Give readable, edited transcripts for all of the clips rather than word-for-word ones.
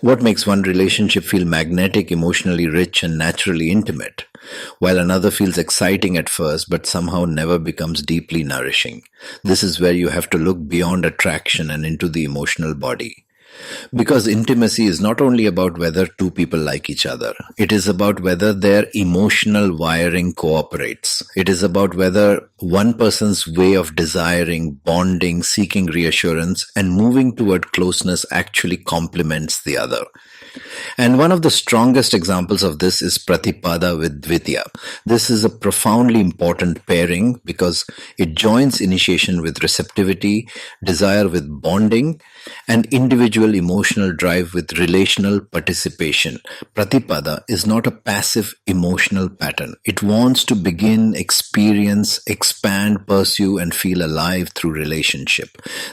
What makes one relationship feel magnetic, emotionally rich, and naturally intimate, while another feels exciting at first but somehow never becomes deeply nourishing? This is where you have to look beyond attraction and into the emotional body. Because intimacy is not only about whether two people like each other, it is about whether their emotional wiring cooperates. It is about whether one person's way of desiring, bonding, seeking reassurance, and moving toward closeness actually complements the other. And one of the strongest examples of this is Pratipada with Dvitiya. This is a profoundly important pairing because it joins initiation with receptivity, desire with bonding, and individual emotional drive with relational participation. Pratipada is not a passive emotional pattern. It wants to begin, experience, expand, pursue, and feel alive through relationship.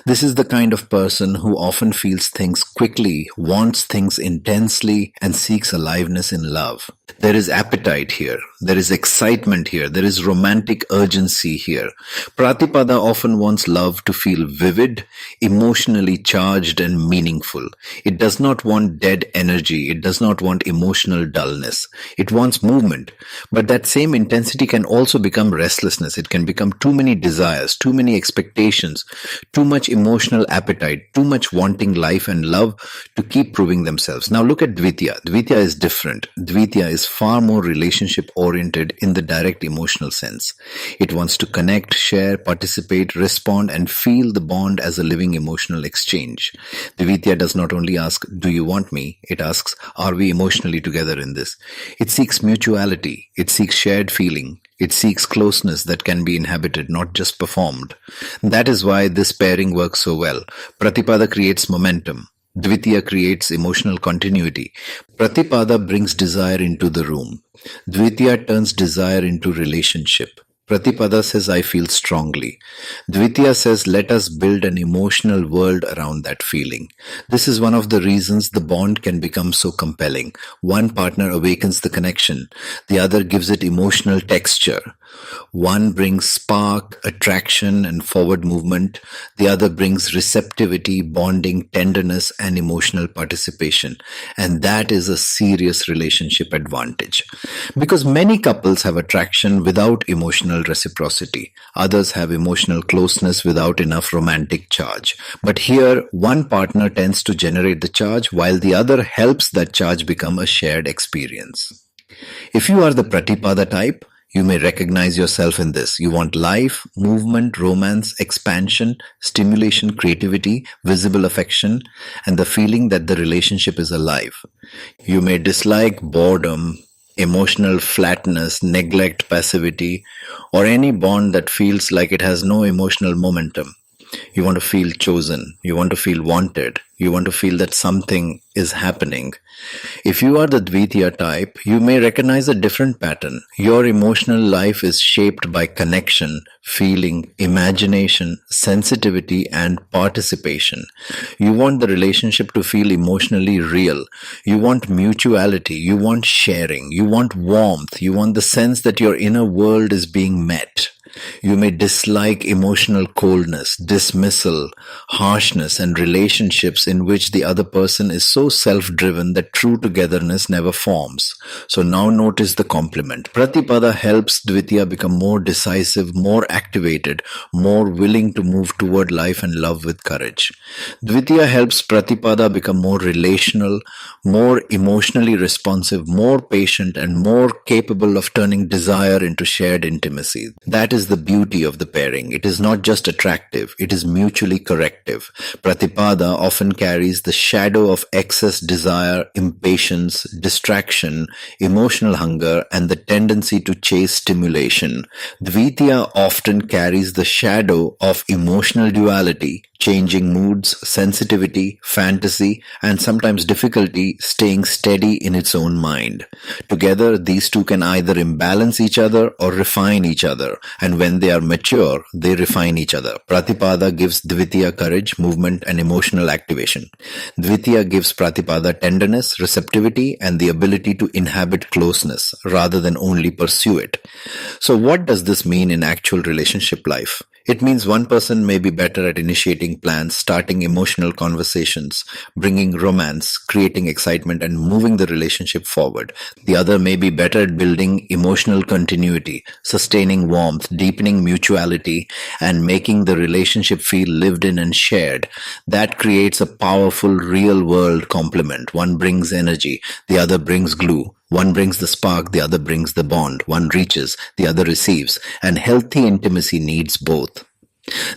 This is the kind of person who often feels things quickly, wants things intensely, and seeks aliveness in love. There is appetite here. There is excitement here. There is romantic urgency here. Pratipada often wants love to feel vivid, emotionally charged, and meaningful. It does not want dead energy. It does not want emotional dullness. It wants movement. But that same intensity can also become restlessness. It can become too many desires, too many expectations, too much emotional appetite, too much wanting life and love to keep proving themselves. Now look at Dvitiya. Dvitiya is different. Dvitiya is far more relationship oriented in the direct emotional sense. It wants to connect, share, participate, respond, and feel the bond as a living emotional exchange. Dvitiya does not only ask, do you want me? It asks, are we emotionally together in this? It seeks mutuality. It seeks shared feeling. It seeks closeness that can be inhabited, not just performed. That is why this pairing works so well. Pratipada creates momentum. Dvitiya creates emotional continuity. Pratipada brings desire into the room. Dvitiya turns desire into relationship. Pratipada says, I feel strongly. Dvitiya says, let us build an emotional world around that feeling. This is one of the reasons the bond can become so compelling. One partner awakens the connection. The other gives it emotional texture. One brings spark, attraction, and forward movement. The other brings receptivity, bonding, tenderness, and emotional participation. And that is a serious relationship advantage. Because many couples have attraction without emotional reciprocity. Others have emotional closeness without enough romantic charge. But here, one partner tends to generate the charge while the other helps that charge become a shared experience. If you are the Pratipada type, you may recognize yourself in this. You want life, movement, romance, expansion, stimulation, creativity, visible affection, and the feeling that the relationship is alive. You may dislike boredom, emotional flatness, neglect, passivity, or any bond that feels like it has no emotional momentum. You want to feel chosen. You want to feel wanted. You want to feel that something is happening. If you are the Dvitiya type, you may recognize a different pattern. Your emotional life is shaped by connection, feeling, imagination, sensitivity, and participation. You want the relationship to feel emotionally real. You want mutuality. You want sharing. You want warmth. You want the sense that your inner world is being met. You may dislike emotional coldness, dismissal, harshness, and relationships in which the other person is so self-driven that true togetherness never forms. So now notice the complement. Pratipada helps Dvitiya become more decisive, more activated, more willing to move toward life and love with courage. Dvitiya helps Pratipada become more relational, more emotionally responsive, more patient, and more capable of turning desire into shared intimacy. That is the beauty of the pairing. It is not just attractive, it is mutually corrective. Pratipada often carries the shadow of excess desire, impatience, distraction, emotional hunger, and the tendency to chase stimulation. Dvitiya often carries the shadow of emotional duality, changing moods, sensitivity, fantasy, and sometimes difficulty staying steady in its own mind. Together, these two can either imbalance each other or refine each other, and when they are mature, they refine each other. Pratipada gives Dvitiya courage, movement, and emotional activation. Dvitiya gives Pratipada tenderness, receptivity, and the ability to inhabit closeness rather than only pursue it. So what does this mean in actual relationship life? It means one person may be better at initiating plans, starting emotional conversations, bringing romance, creating excitement, and moving the relationship forward. The other may be better at building emotional continuity, sustaining warmth, deepening mutuality, and making the relationship feel lived in and shared. That creates a powerful real world complement. One brings energy, the other brings glue. One brings the spark, the other brings the bond. One reaches, the other receives. And healthy intimacy needs both.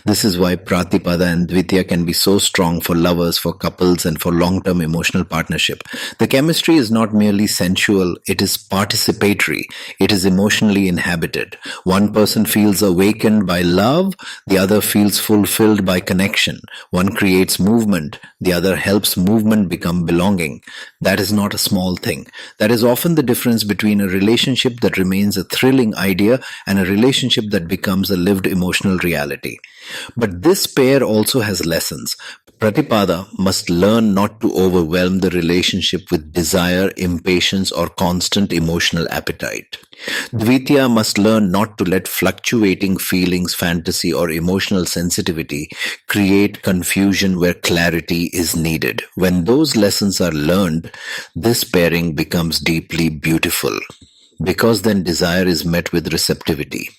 This is why Pratipada and Dvitiya can be so strong for lovers, for couples, and for long-term emotional partnership. The chemistry is not merely sensual, it is participatory. It is emotionally inhabited. One person feels awakened by love, the other feels fulfilled by connection. One creates movement, the other helps movement become belonging. That is not a small thing. That is often the difference between a relationship that remains a thrilling idea and a relationship that becomes a lived emotional reality. But this pair also has lessons. Pratipada must learn not to overwhelm the relationship with desire, impatience, or constant emotional appetite. Dvitiya must learn not to let fluctuating feelings, fantasy, or emotional sensitivity create confusion where clarity is needed. When those lessons are learned, this pairing becomes deeply beautiful, because then desire is met with receptivity.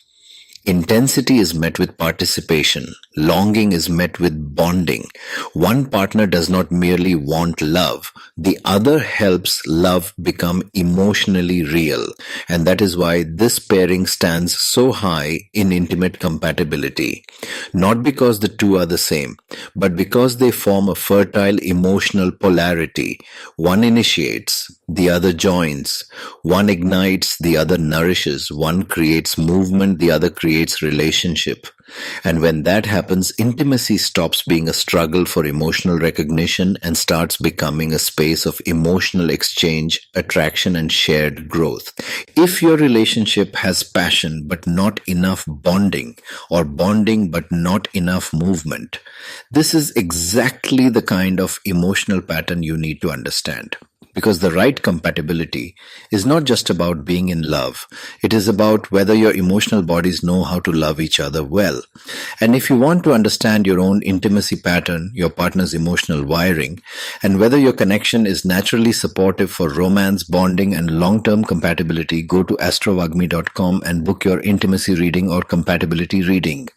Intensity is met with participation. Longing is met with bonding. One partner does not merely want love. The other helps love become emotionally real. And that is why this pairing stands so high in intimate compatibility. Not because the two are the same, but because they form a fertile emotional polarity. One initiates, the other joins. One ignites, the other nourishes. One creates movement, the other creates relationship. And when that happens, intimacy stops being a struggle for emotional recognition and starts becoming a space of emotional exchange, attraction, and shared growth. If your relationship has passion but not enough bonding, or bonding but not enough movement, this is exactly the kind of emotional pattern you need to understand. Because the right compatibility is not just about being in love. It is about whether your emotional bodies know how to love each other well. And if you want to understand your own intimacy pattern, your partner's emotional wiring, and whether your connection is naturally supportive for romance, bonding, and long-term compatibility, go to astrovagmi.com and book your intimacy reading or compatibility reading.